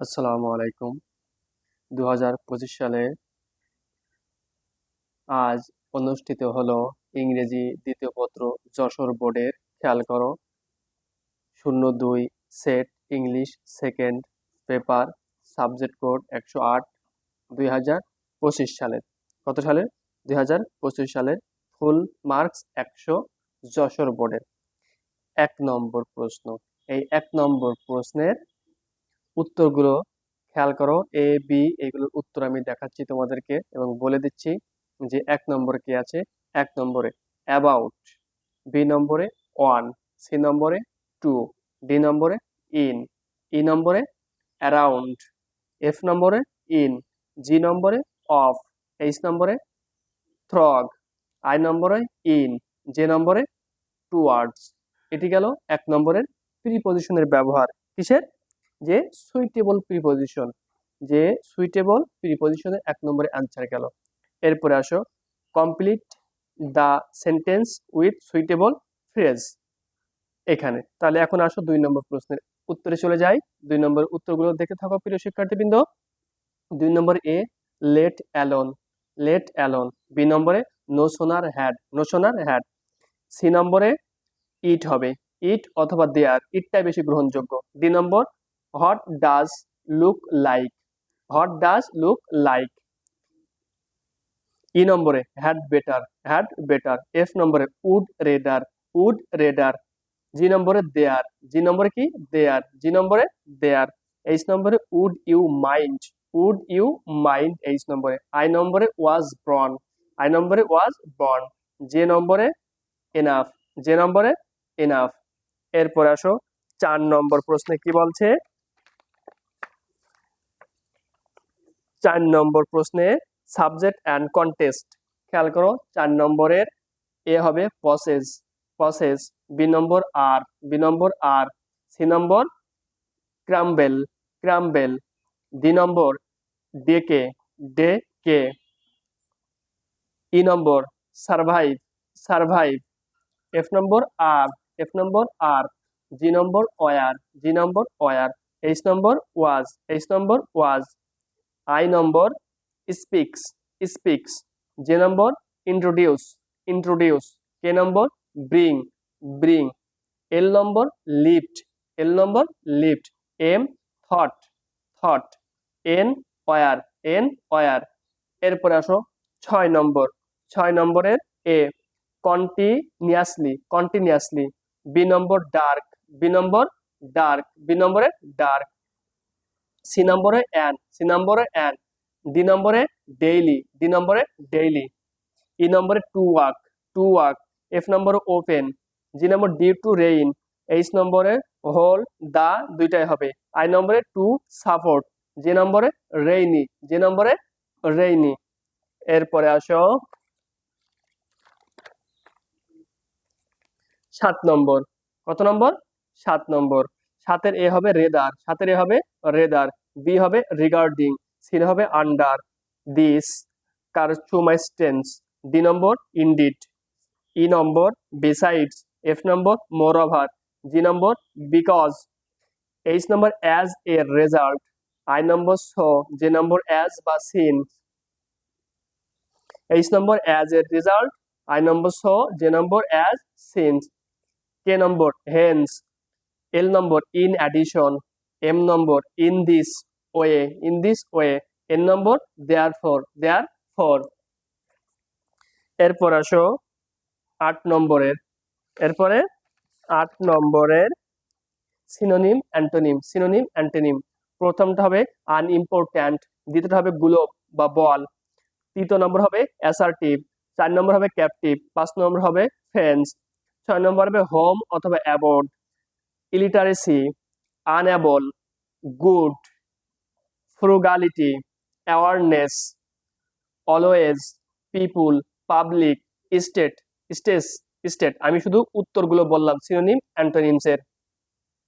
আসসালামু আলাইকুম। 2025 সালে আজ অনুষ্ঠিত হলো ইংরেজি দ্বিতীয় পত্র যশোর বোর্ডের। খেয়াল করো, 02 set English second paper, subject code 108, 2025 সালের। কত সালের? 2025 সালের। ফুল মার্কস 100, যশোর বোর্ডের। 1 নম্বর প্রশ্ন। এই 1 নম্বর প্রশ্নের উত্তরগুলো খেয়াল করো। এ বি এগুলোর উত্তর আমি দেখাচ্ছি তোমাদেরকে এবং বলে দিচ্ছি যে 1 নম্বরে কি আছে। 1 নম্বরে অ্যাবাউট, বি নম্বরে ওয়ান, সি নম্বরে টু, ডি নম্বরে ইন, ই নম্বরে অ্যারাউন্ড, এফ নম্বরে ইন, জি নম্বরে অফ, এইচ নম্বরে থ্রগ, আই নম্বরে ইন, জে নম্বরে টুয়ার্ডস। এটি গেল 1 নম্বরের প্রিপজিশনের ব্যবহার। কিসের? যে সুইটেবল প্রিপজিশন, যে সুইটেবল প্রিপজিশনের 1 নম্বরে অ্যান্সার গেল। এরপরে আসো, complete the sentence with suitable phrase. এখানে তাহলে এখন আসো 2 নম্বর প্রশ্নের উত্তরে চলে যাই। 2 নম্বর উত্তরগুলো দেখে থাকো প্রিয় শিক্ষার্থীবৃন্দ। 2 নম্বর A, let alone, let alone. B নম্বরে no sooner had, no sooner had. C নম্বরে ইট হবে, ইট অথবা দেয়ার, ইটটাই বেশি গ্রহণযোগ্য। ডি নম্বর what does look like, what does look like. E নম্বরে had better, had better. F নম্বরে would rather, would rather. G নম্বরে দেয়ার, জি নম্বরে কি দেয়ার, জি নম্বরে দেয়ার। এইচ নম্বরে would you mind, would you mind, H নম্বরে। I নম্বরে ওয়াজ ব্রন, I নম্বরে ওয়াজ বর্ন। যে নম্বরে এনাফ, যে নম্বরে এনাফ। এরপর আসো 4 নম্বর প্রশ্নে কি বলছে। 4 নম্বর প্রশ্নে সাবজেক্ট অ্যান্ড কন্টেক্সট। খেয়াল করো, 4 নম্বরের এ হবে পসেস, পসেস। বি নম্বর আর, বি নম্বর আর। সি নম্বর ক্রাম্বেল, ক্রাম্বেল। ডি নম্বর ডেকে, ডে কে। ই নম্বর সারভাইভ, সারভাইভ। এফ নম্বর আর, এফ নম্বর আর। জি নম্বর ওয়ার, জি নম্বর ওয়ার। এইচ নম্বর ওয়াজ, এইচ নম্বর ওয়াজ। আই নম্বর স্পিক্স, স্পিক্স। যে নম্বর ইন্ট্রোডিউস, ইন্ট্রোডিউস। কে নম্বর ব্রিং, ব্রিং। এল নম্বর লিফট, এল নম্বর lift. M thought, thought. N were, N were. এরপরে আসো 6 নম্বর। 6 নম্বরের এ কন্টিনিউয়াসলি, কন্টিনিউয়াসলি। বি নম্বর ডার্ক, বি নম্বর ডার্ক, বি নম্বরে ডার্ক। সি নম্বরে অ্যান, সি নম্বরে অ্যান। ডি নম্বরে ডেইলি, ডি নম্বরে ডেইলি। ই নম্বরে to walk, to walk. F নম্বরে ওপেন। জি নম্বর ডিউ টু রেইন। এইচ নম্বরে হোল দা, দুইটাই হবে। আই নম্বরে টু সাপোর্ট। যে নম্বরে রেইনি, যে নম্বরে রেইনি। এরপরে আসো 7 নম্বর। কত নম্বর? 7 নম্বর। 7-এর এ হবে রেদার, 7-এর এ হবে রেদার। বি হবে রিগার্ডিং, সি হবে আন্ডার দিস কারচুমাইস্টেন্স। ডি নম্বর ইনডিড। ই নম্বর বিসাইডস। এফ নম্বর মোর ওভার। জি নম্বর বিকজ। এইচ নম্বর অ্যাজ এ রেজাল্ট। আই নম্বর সো। যে নম্বর অ্যাজ বা সিন। এইচ নম্বর অ্যাজ এ রেজাল্ট। আই নম্বর সো। যে নম্বর অ্যাজ সিনস। কে নম্বর হেন্স। এল নম্বর ইন অ্যাডিশন। এম নম্বর in this way, in this way. N নম্বর দেয়ার ফর, দেয়ার ফর। এরপর আসো 8 নম্বরের। এরপরে 8 নম্বরের সিনোনিম অ্যান্টোনিম, সিনোনিম অ্যান্টোনিম। প্রথমটা হবে আনইম্পর্ট্যান্ট, দ্বিতীয়টা হবে গ্লোব বা বল, তৃতীয় নম্বর হবে অ্যাসার্টিভ, 4 নম্বর হবে ক্যাপটিভ, 5 নম্বর হবে ফেন্স, 6 নম্বর হবে হোম অথবা aboard, illiteracy, unable, good, frugality, awareness, always, people, public, state, states, state. আমি শুধু উত্তরগুলো বললাম সিনোনিম অ্যান্টোনিমস এর।